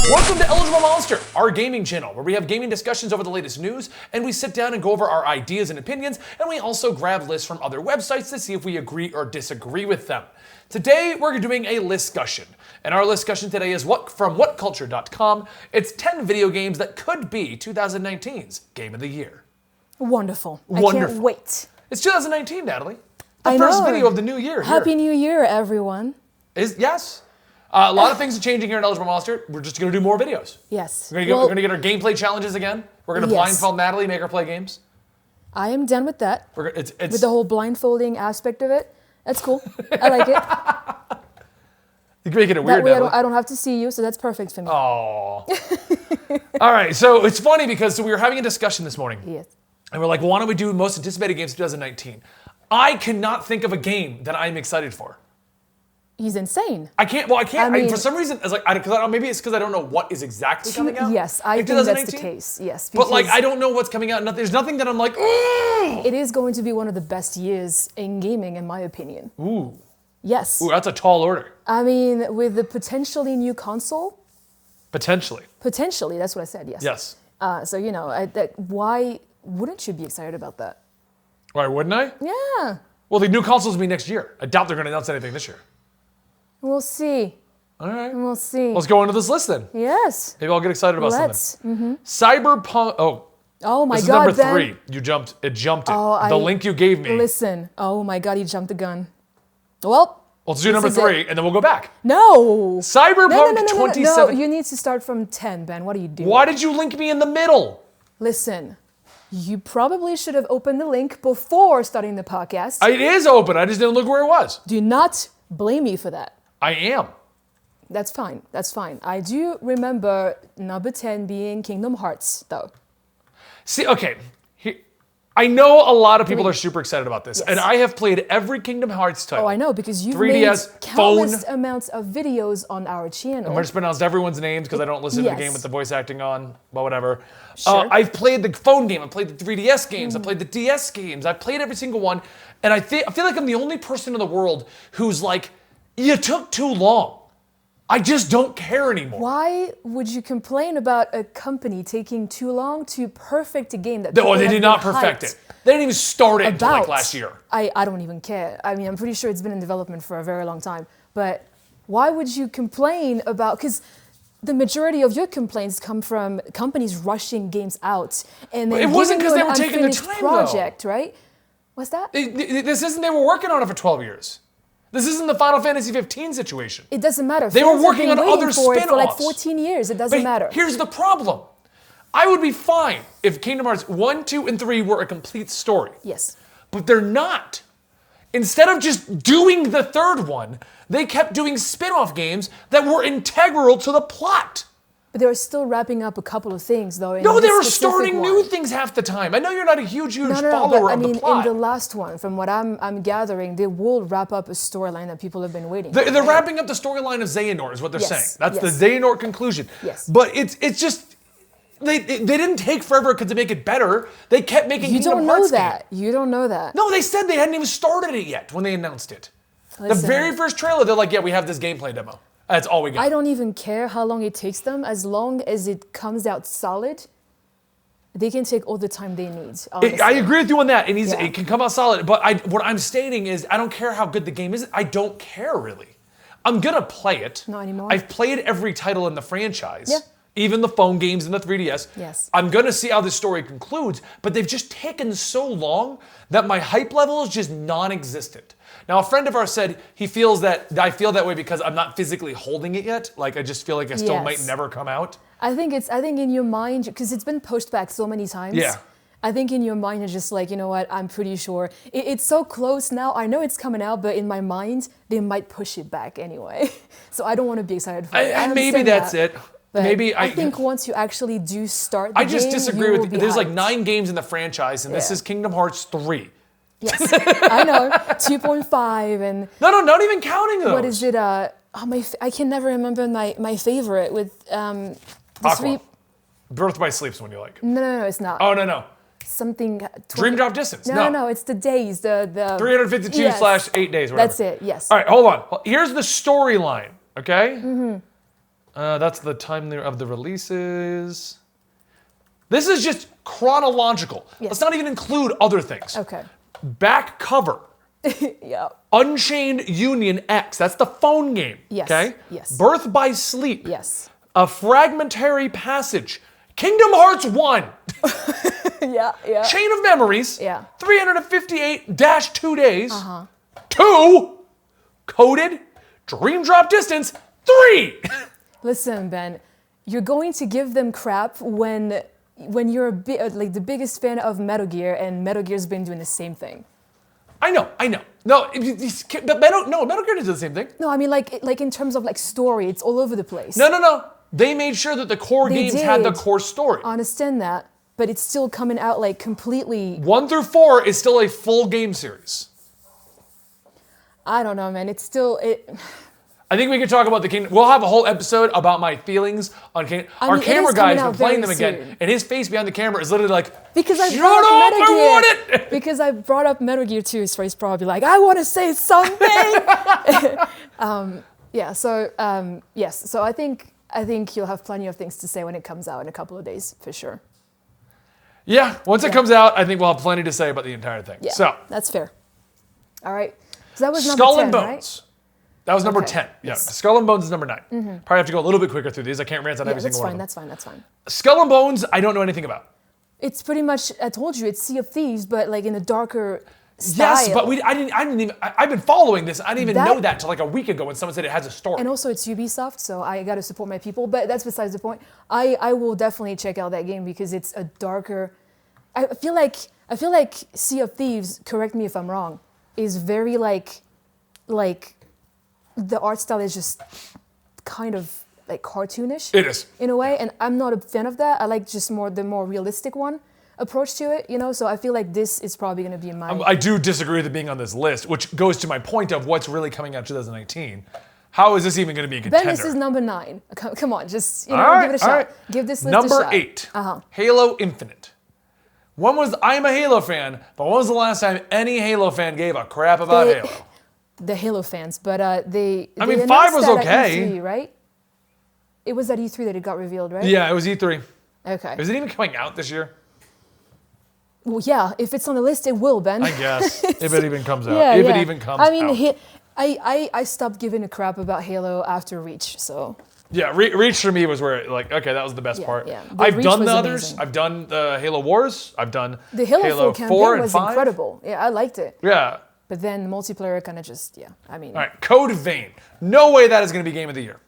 Welcome to Eligible Monster, our gaming channel, where we have gaming discussions over the latest news, and we sit down and go over our ideas and opinions, and we also grab lists from other websites to see if we agree or disagree with them. Today, we're doing a listcussion, and our listcussion today is from whatculture.com. It's 10 video games that could be 2019's Game of the Year. Wonderful. I can't wait. It's 2019, Natalie. The first video of the new year. Happy New Year, everyone. Yes. A lot of things are changing here in Eligible Monster. We're just going to do more videos. Yes. We're going to get our gameplay challenges again. We're going to blindfold Natalie, make her play games. I am done with that. With the whole blindfolding aspect of it. That's cool. I like it. You're making it weird, Natalie. I don't have to see you, so that's perfect for me. Aww. All right, so it's funny because we were having a discussion this morning. Yes. And we're like, why don't we do most anticipated games of 2019? I cannot think of a game that I'm excited for. He's insane. I can't. For some reason, it's like maybe it's because I don't know what is exactly coming out. Yes, I think that's the case. Yes, but I don't know what's coming out. There's nothing that I'm like, ooh. It is going to be one of the best years in gaming, in my opinion. Ooh. Yes. Ooh, that's a tall order. I mean, with the potentially new console. Potentially. Potentially, that's what I said. Yes. Yes. So why wouldn't you be excited about that? Why wouldn't I? Yeah. Well, the new consoles will be next year. I doubt they're going to announce anything this year. We'll see. All right. We'll see. Let's go into this list then. Yes. Maybe I'll get excited about something. Cyberpunk. Oh my this is God, number Ben. 3. You jumped. It jumped it. The link you gave me. Listen. Oh my God, you jumped the gun. Well. Let's do number 3, and then we'll go back. No. Cyberpunk 27. No, you need to start from 10, Ben. What are you doing? Why did you link me in the middle? Listen. You probably should have opened the link before starting the podcast. It is open. I just didn't look where it was. Do not blame me for that. I am. That's fine. That's fine. I do remember number 10 being Kingdom Hearts, though. See, okay. I know a lot of people are super excited about this, Yes. and I have played every Kingdom Hearts title. Oh, I know, because you've 3DS, made countless phone. amounts of videos on our channel. I mispronounced everyone's names because I don't listen to the game with the voice acting on, but whatever. Sure. I've played the phone game, I've played the 3DS games, I've played the DS games, I've played every single one, and I feel like I'm the only person in the world who's like, you took too long. I just don't care anymore. Why would you complain about a company taking too long to perfect a game that they did not perfect it. They didn't even start it until like last year. I don't even care. I mean, I'm pretty sure it's been in development for a very long time. But why would you complain about, because the majority of your complaints come from companies rushing games out and then it wasn't because they were taking the time project, right? What's that? This isn't, they were working on it for 12 years. This isn't the Final Fantasy 15 situation. It doesn't matter. They were working on other spin-offs. For like 14 years. It doesn't matter. Here's the problem. I would be fine if Kingdom Hearts 1, 2, and 3 were a complete story. Yes. But they're not. Instead of just doing the third one, they kept doing spin-off games that were integral to the plot. But they were still wrapping up a couple of things, though. No, they were starting new things half the time. I know you're not a huge follower of the plot. In the last one, from what I'm gathering, they will wrap up a storyline that people have been waiting for. They're right? wrapping up the storyline of Xehanort, is what they're saying. That's the Xehanort conclusion. Yes. But it's just, they didn't take forever to make it better. They kept making Kingdom Hearts games. You don't know that. No, they said they hadn't even started it yet when they announced it. Listen, the very first trailer, they're like, yeah, we have this gameplay demo. That's all we got. I don't even care how long it takes them. As long as it comes out solid, they can take all the time they need. I agree with you on that. It can come out solid. But what I'm stating is I don't care how good the game is. I don't care, really. I'm going to play it. Not anymore. I've played every title in the franchise. Yeah. Even the phone games and the 3DS. Yes. I'm going to see how this story concludes, but they've just taken so long that my hype level is just non-existent. Now, a friend of ours said he feels that I feel that way because I'm not physically holding it yet. Like, I just feel like it still might never come out. I think in your mind, because it's been pushed back so many times. Yeah. I think in your mind, you're just like, you know what, I'm pretty sure. It's so close now. I know it's coming out, but in my mind, they might push it back anyway. So I don't want to be excited for it. And maybe that's it. But maybe I think once you actually do start the game, I just disagree with there's like 9 games in the franchise, and this is Kingdom Hearts 3. Yes, I know. 2.5 and... No, not even counting those. What is it? I can never remember my favorite with... Aqua. Birth by Sleep's one you like. No, it's not. Oh, no. Something... Dream Drop Distance. No, it's the days. The 352/8 days, whatever. That's it, yes. All right, hold on. Here's the storyline, okay? That's the time of the releases. This is just chronological. Yes. Let's not even include other things. Okay. Back cover. Yeah. Unchained Union X. That's the phone game. Yes. Okay? Yes. Birth by Sleep. Yes. A Fragmentary Passage. Kingdom Hearts 1. Yeah. Yeah. Chain of Memories. Yeah. 358-2 days. 2. Coded. Dream Drop Distance. 3. Listen, Ben, you're going to give them crap when you're like the biggest fan of Metal Gear, and Metal Gear's been doing the same thing. I know. No, Metal Gear did the same thing. No, I mean like in terms of like story, it's all over the place. No. They made sure that the core games had the core story. I understand that, but it's still coming out like completely. 1 through 4 is still a full game series. I don't know, man. It's still it. I think we could talk about the Kingdom. We'll have a whole episode about my feelings on Kingdom. Our camera guy's been playing them again, and his face behind the camera is literally like, Because I shut brought up, up Metal Gear. I want it! Because I brought up Metal Gear 2, so he's probably like, I want to say something. Yeah. So yes. So I think you'll have plenty of things to say when it comes out in a couple of days, for sure. Yeah. Once it comes out, I think we'll have plenty to say about the entire thing. Yeah. So that's fair. All right. So that was number Skull 10, and Bones. right? That was number Okay. 10. Yeah. Yes. Skull and Bones is number 9. Probably have to go a little bit quicker through these. I can't rant on Yeah, every that's single one fine. of them. That's fine. Skull and Bones, I don't know anything about. It's pretty much. I told you, it's Sea of Thieves, but like in a darker style. Yes, but I didn't even. I've been following this. I didn't even That- know that till like a week ago when someone said it has a story. And also it's Ubisoft, so I got to support my people. But that's besides the point. I will definitely check out that game because it's a darker. I feel like Sea of Thieves. Correct me if I'm wrong. Is very like the art style is just kind of like cartoonish. It is. In a way, and I'm not a fan of that. I like just the more realistic one approach to it. So I feel like this is probably going to be my. I do disagree with it being on this list, which goes to my point of what's really coming out 2019. How is this even going to be a contender? Ben, this is number 9. Come on, just All right, give it a shot. all right. Give this list Number a shot. 8, Halo Infinite. I'm a Halo fan, but when was the last time any Halo fan gave a crap about Halo? The Halo fans, but they. I mean, they 5 announced was that okay. At E3, right? It was at E3 that it got revealed, right? Yeah, it was E3. Okay. Is it even coming out this year? Well, yeah. If it's on the list, it will, Ben. I guess. If it even comes out. Yeah, if yeah. it even comes I mean, out. I stopped giving a crap about Halo after Reach, so. Yeah, Reach for me was where, okay, that was the best part. yeah. The I've Reach done was the others. amazing. I've done the Halo Wars. I've done The Halo 4 campaign and was 5. incredible. Yeah, I liked it. Yeah. But then the multiplayer kind of just, I mean. All right, Code Vein. No way that is going to be Game of the Year.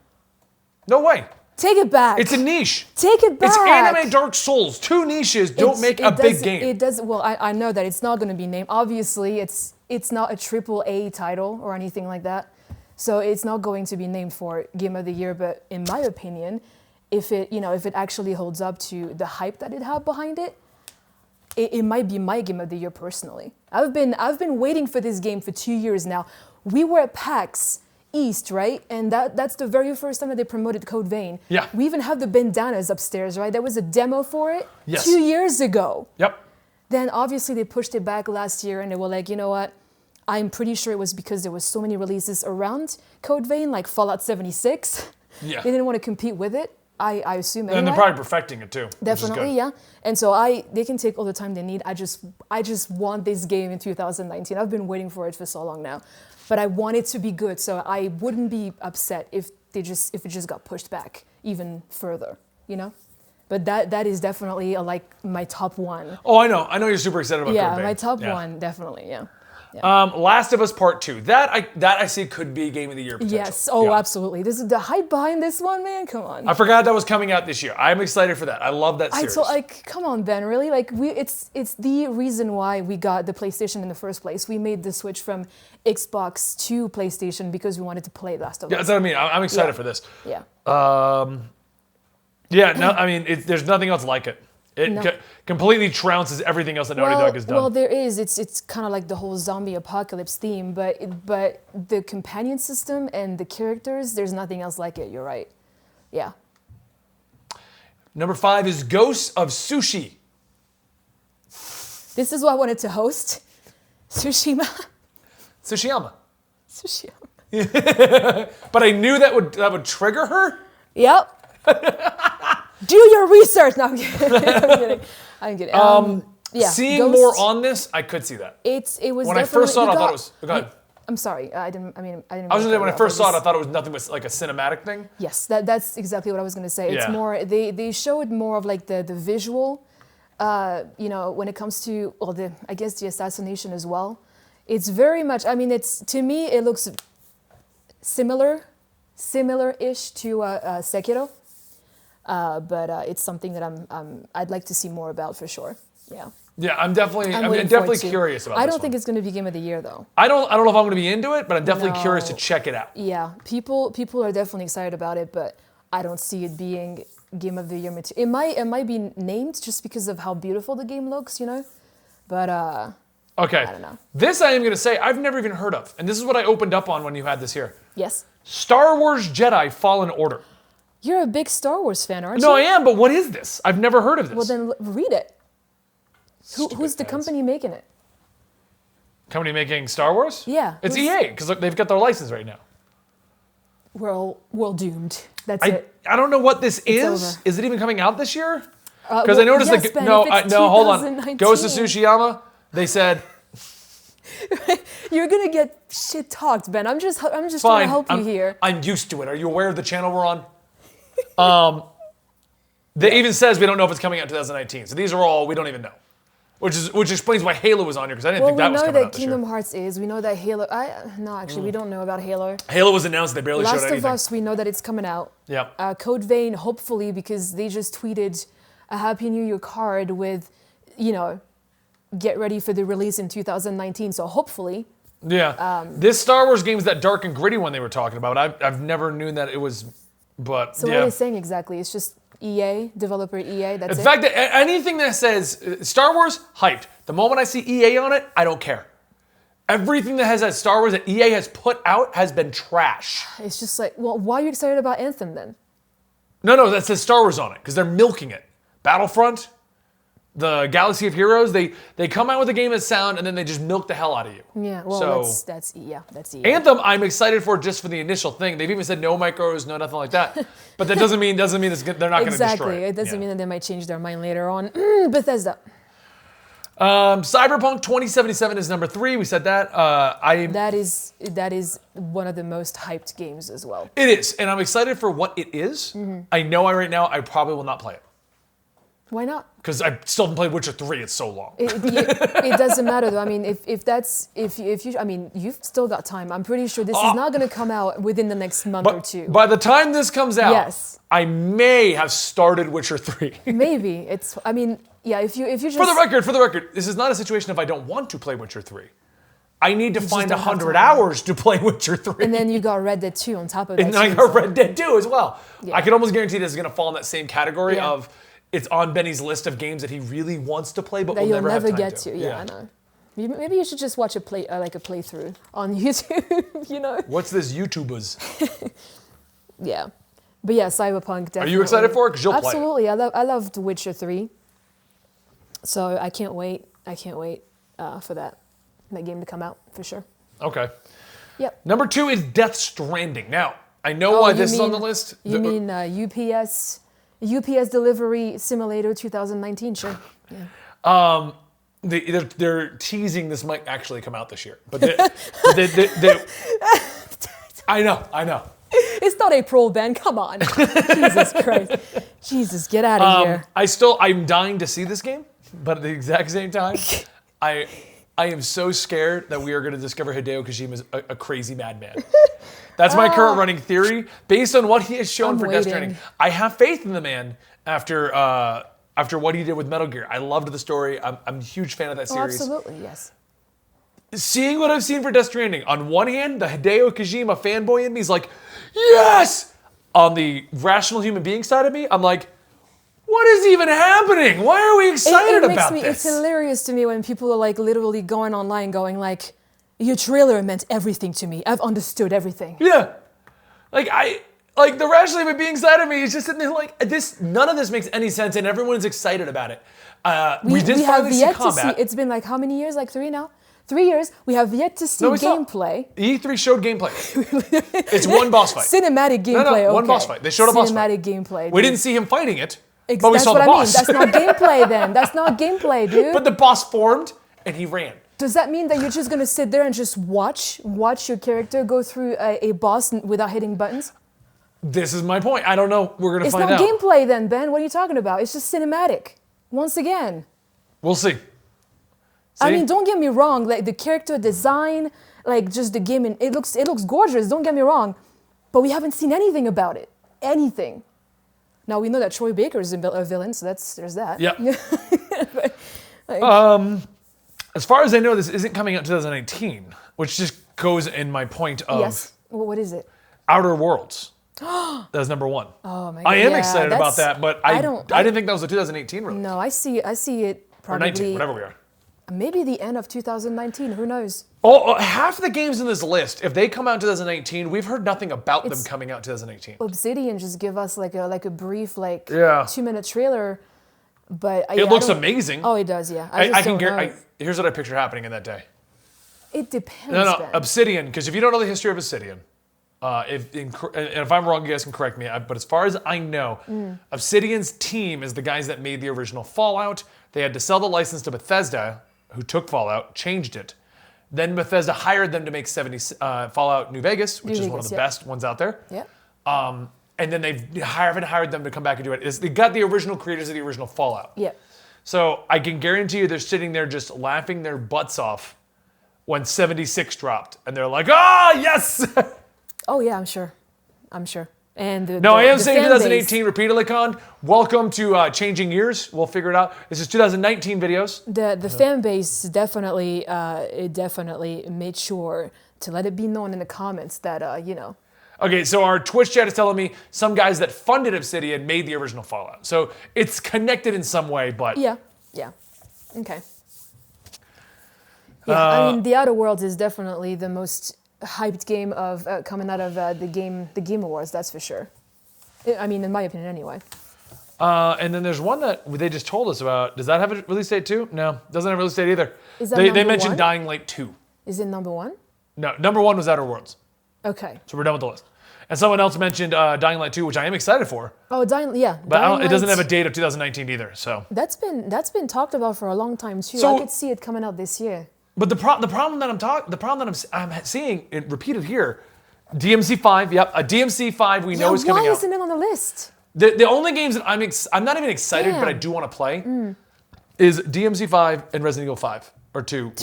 No way. Take it back. It's a niche. Take it back. It's anime Dark Souls. 2 niches don't make a big game. It does. Well, I know that it's not going to be named. Obviously, it's not a AAA title or anything like that, so it's not going to be named for Game of the Year. But in my opinion, if it actually holds up to the hype that it had behind it, it might be my Game of the Year personally. I've been waiting for this game for 2 years now. We were at PAX East, right? And that's the very first time that they promoted Code Vein. Yeah. We even have the bandanas upstairs, right? There was a demo for it Yes. 2 years ago. Yep. Then obviously they pushed it back last year and they were like, you know what? I'm pretty sure it was because there was so many releases around Code Vein, like Fallout 76. Yeah. They didn't want to compete with it, I assume anyway. And they're probably perfecting it too. which is Definitely, good. yeah. And so they can take all the time they need. I just want this game in 2019. I've been waiting for it for so long now. But I want it to be good, so I wouldn't be upset if it just got pushed back even further, But that is definitely like my top one. Oh, I know. I know you're super excited about Code Vein. My top Yeah. one, definitely, yeah. Last of Us Part 2. That I see could be Game of the Year potential. Yes, oh, Yeah. absolutely. This is the hype behind this one, man. Come on. I forgot that was coming out this year. I'm excited for that. I love that series. Come on, Ben. Really, it's the reason why we got the PlayStation in the first place. We made the switch from Xbox to PlayStation because we wanted to play Last of Us. Yeah, that's what I mean. I'm excited Yeah. for this. Yeah. Yeah, no, I mean, there's nothing else like it. It No. completely trounces everything else that Naughty Dog has done. Well, there is. It's kind of like the whole zombie apocalypse theme, but the companion system and the characters, there's nothing else like it. You're right. Yeah. Number 5 is Ghosts of Sushi. This is what I wanted to host. Tsushima. Tsushima. Tsushima. But I knew that would trigger her. Yep. Do your research. No, I'm kidding. I'm kidding. Yeah, Seeing Ghost, more on this, I could see that. It was When I first saw it, I thought it was. Go ahead. I'm sorry. I didn't. I didn't. I was gonna say when I first saw it, I thought it was nothing but like a cinematic thing. Yes, that's exactly what I was gonna say. It's Yeah. more. They showed more of like the visual. When it comes to I guess the assassination as well. It's very much. I mean, it's to me it looks similar-ish to Sekiro. But it's something that I'd like to see more about for sure. Yeah. Yeah, I'm definitely curious about. I don't think it's going to be Game of the Year though. I don't know if I'm going to be into it, but I'm definitely curious to check it out. Yeah, people are definitely excited about it, but I don't see it being Game of the Year material. It might be named just because of how beautiful the game looks, But okay. I don't know. This I am going to say I've never even heard of, and this is what I opened up on when you had this here. Yes. Star Wars Jedi Fallen Order. You're a big Star Wars fan, aren't you? No, I am, but what is this? I've never heard of this. Well, then read it. Who's the company making it? Company making Star Wars? Yeah. It's EA, because look, they've got their license right now. We're all doomed. That's it. I don't know what this is. over. Is it even coming out this year? Because I noticed yes, Ben, no, if it's hold on. 2019. Ghost of Tsushima. They said You're gonna get shit talked, Ben. I'm just trying to fine. help you here. I'm used to it. Are you aware of the channel we're on? They even says we don't know if it's coming out in 2019. So these are all we don't even know, which explains why Halo was on here because I didn't think that was coming out this year. We know that Kingdom Hearts is. We know that Halo. No, actually, we don't know about Halo. Halo was announced. They barely showed Last anything. of Us, we know that it's coming out. Yeah. Code Vein, hopefully, because they just tweeted a Happy New Year card with, get ready for the release in 2019. So hopefully. Yeah. This Star Wars game is that dark and gritty one they were talking about. I've never known that it was, but So yeah. what are they saying exactly? It's just EA, developer EA, that's In it? fact, anything that says Star Wars, hyped. The moment I see EA on it, I don't care. Everything that has that Star Wars that EA has put out has been trash. It's just like, well, why are you excited about Anthem then? No, that says Star Wars on it because they're milking it. Battlefront, the Galaxy of Heroes, they come out with a game that's sound and then they just milk the hell out of you. Yeah, well, So- that's EA. Anthem, I'm excited for just for the initial thing. They've even said no micros, no nothing like that. But that doesn't mean they're not going to destroy Exactly. it. It doesn't Yeah. mean that they might change their mind later on. Bethesda. Cyberpunk 2077 is number 3. We said that. That is one of the most hyped games as well. It is, and I'm excited for what it is. Mm-hmm. I know right now I probably will not play it Why not? because I still haven't played Witcher 3. It's so long. It doesn't matter though. I mean, you've still got time. I'm pretty sure this is not going to come out within the next month or two. By the time this comes out, Yes. I may have started Witcher 3. Maybe it's. I mean, yeah. If you just For the record, this is not a situation if I don't want to play Witcher 3. I need to find don't have 100 time. hours to play Witcher 3. and then you got Red Dead 2 on top of that. And then I too, got so- Red Dead 2 as well. Yeah. I can almost guarantee this is going to fall in that same category Yeah. of it's on Benny's list of games that he really wants to play, but that will you'll never have never time get to. Yeah, Yeah. I know. Maybe you should just watch a playthrough on YouTube. What's this YouTubers? Yeah. But yeah, Cyberpunk definitely. Are you excited for it? Because you'll play it. Absolutely. I loved Witcher 3. So I can't wait. For that game to come out for sure. Okay. Yep. Number 2 is Death Stranding. Now, I know why this is on the list. You mean UPS Delivery Simulator 2019? Sure. Yeah. They're teasing this might actually come out this year. But I know. It's not April, Ben. Come on. Jesus Christ. Jesus, get out of here. I'm dying to see this game, but at the exact same time, I am so scared that we are going to discover Hideo Kojima's a crazy madman. That's my current running theory based on what he has shown I'm for Death waiting. Stranding. I have faith in the man after what he did with Metal Gear. I loved the story. I'm a huge fan of that Oh, series. absolutely, yes. Seeing what I've seen for Death Stranding, on one hand, the Hideo Kojima fanboy in me is like, yes! On the rational human being side of me, I'm like, what is even happening? Why are we excited about this? It's hilarious to me when people are like literally going online going like, your trailer meant everything to me. I've understood everything. Yeah. The rational human being side of me is just sitting there like, none of this makes any sense and everyone's excited about it. We did have finally see yet to combat. see, it's been like how many years? Like 3 now? 3 years. We have yet to see No, we saw- gameplay. E3 showed gameplay. It's one boss fight. Cinematic gameplay. No, one okay. boss fight. They showed a boss fight. Cinematic gameplay. We dude. didn't see him fighting it, but we That's saw what the I boss. mean. That's not gameplay then. That's not gameplay, dude. But the boss formed and he ran. Does that mean that you're just gonna sit there and just watch your character go through a boss without hitting buttons? This is my point. I don't know. We're gonna It's find not out. gameplay then, Ben. What are you talking about? It's just cinematic. Once again. We'll see. I See? mean, don't get me wrong. Like the character design, like just the game, and it looks gorgeous. Don't get me wrong, but we haven't seen anything about it. Anything. Now we know that Troy Baker is a villain, so there's that. Yeah. Like, As far as I know, this isn't coming out 2019, which just goes in my point of yes. Well, what is it? Outer Worlds. That's number one. Oh my god. I am Yeah, excited about that's- that, but I don't- didn't think that was a 2018 release. No, I see it Or 19, probably whatever we are. maybe the end of 2019. Who knows? Half the games in this list, if they come out in 2019, we've heard nothing about them coming out in 2018. Obsidian just give us like a brief Yeah. 2-minute trailer, but It looks amazing. Oh, it does. Yeah. I just can don't know. guarantee. Here's what I picture happening in that day. It depends. No, Ben. Obsidian, because if you don't know the history of Obsidian, if I'm wrong, you guys can correct me, but as far as I know, Obsidian's team is the guys that made the original Fallout. They had to sell the license to Bethesda, who took Fallout, changed it. Then Bethesda hired them to make Fallout New Vegas, which is one of the best ones out there. Yeah. And then they haven't hired them to come back and do it. They got the original creators of the original Fallout. Yeah. So I can guarantee you they're sitting there just laughing their butts off when 76 dropped. And they're like, ah, yes! Oh yeah, I'm sure. And I am the saying fan 2018 repeatedly, Con. Welcome to Changing Years. We'll figure it out. This is 2019 videos. The fan base definitely made sure to let it be known in the comments that Okay, so our Twitch chat is telling me some guys that funded Obsidian made the original Fallout. So it's connected in some way, but... Yeah. Okay. Yeah, I mean, The Outer Worlds is definitely the most hyped game of coming out of the Game Awards. That's for sure. I mean, in my opinion, anyway. And then there's one that they just told us about. Does that have a release date too? No, doesn't have a release date either. Is that they number mentioned one? Dying Light 2. Is it number one? No, number one was Outer Worlds. Okay. So we're done with the list. And someone else mentioned Dying Light 2, which I am excited for. Oh, yeah. But it doesn't Light, have a date of 2019 either. So That's been talked about for a long time too. So- I could see it coming out this year. But the problem that I'm seeing it repeated here, DMC5. Yep, a DMC5 we know is coming Why out. isn't it on the list? The only games that I'm not even excited, but I Damn. do want to play, is DMC5 and Resident Evil 5 or 2,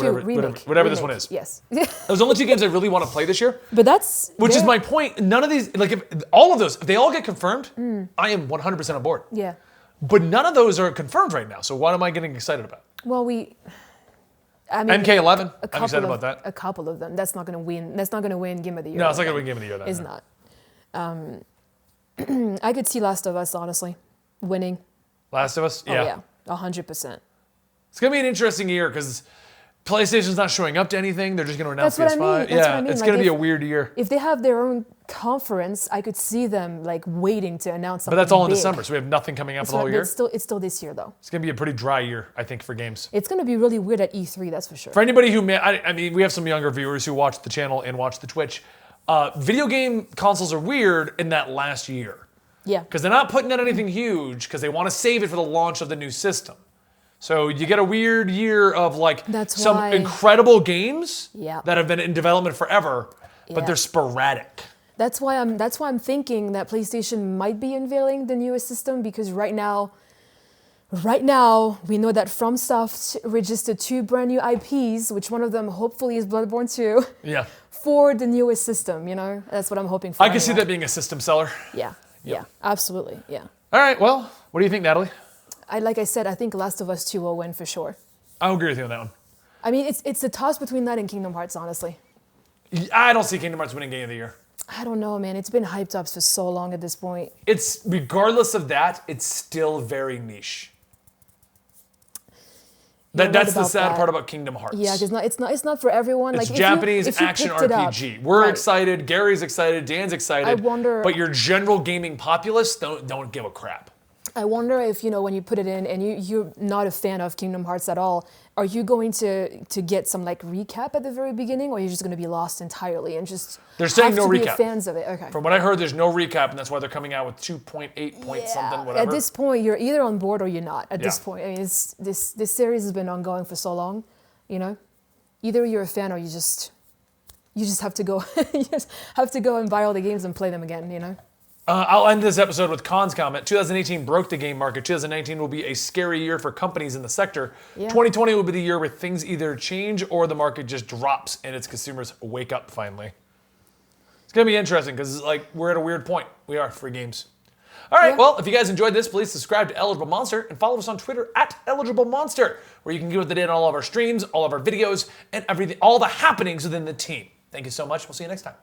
whatever this one is. Yes. Those are the only two games I really want to play this year. But that's Which is my point. None of these, like if all of those, if they all get confirmed, I am 100% on board. Yeah. But none of those are confirmed right now. So what am I getting excited about? Well, I mean, MK11, a I'm excited couple about that. A couple of them. That's not going to win. That's not going to win Game of the Year. No, it's not going to win Game of the Year. Then. It's not. I could see Last of Us honestly winning. Last of Us, Oh yeah, 100%. It's going to be an interesting year because PlayStation's not showing up to anything. They're just going to announce That's PS5. what I mean. That's Yeah, what I mean. it's Like, going to be if- a weird year. If they have their own conference, I could see them like waiting to announce something. But that's all in big. December, so we have nothing coming out for the But whole year. It's still this year though. It's going to be a pretty dry year, I think, for games. It's going to be really weird at E3. That's for sure. For anybody who I mean, we have some younger viewers who watch the channel and watch the Twitch. Video game consoles are weird in that last year. Yeah. Because they're not putting out anything huge because they want to save it for the launch of the new system. So you get a weird year of like That's some why- incredible games Yeah. that have been in development forever, but Yeah. they're sporadic. That's why I'm thinking that PlayStation might be unveiling the newest system because right now we know that FromSoft registered 2 brand new IPs, which one of them hopefully is Bloodborne 2, Yeah. for the newest system, That's what I'm hoping for. I can see anyway. that being a system seller. Yeah. Yeah. Absolutely. Yeah. All right, well, what do you think, Natalie? Like I said, I think Last of Us 2 will win for sure. I agree with you on that one. I mean, it's a toss between that and Kingdom Hearts, honestly. I don't see Kingdom Hearts winning Game of the Year. I don't know, man. It's been hyped up for so long at this point. It's regardless of that, it's still very niche. You're right That's the about sad that. part about Kingdom Hearts. Yeah, because it's not for everyone. It's like Japanese if you action picked it up- RPG. We're Right. excited. Gary's excited. Dan's excited. I wonder- But your general gaming populace don't give a crap. I wonder if, when you put it in and you're not a fan of Kingdom Hearts at all, are you going to get some like recap at the very beginning, or are you just going to be lost entirely and just They're saying have no to be recap. fans of it? Okay. From what I heard, there's no recap, and that's why they're coming out with 2.8 point something, whatever. At this point, you're either on board or you're not. At this Yeah. point, I mean, this series has been ongoing for so long, Either you're a fan or you just have to go, you just have to go and buy all the games and play them again, I'll end this episode with Khan's comment. 2018 broke the game market. 2019 will be a scary year for companies in the sector. Yeah. 2020 will be the year where things either change or the market just drops and its consumers wake up finally. It's going to be interesting because we're at a weird point. We are free games. All right, well, if you guys enjoyed this, please subscribe to Eligible Monster and follow us on Twitter at Eligible Monster, where you can get updated on all of our streams, all of our videos, and everything, all the happenings within the team. Thank you so much. We'll see you next time.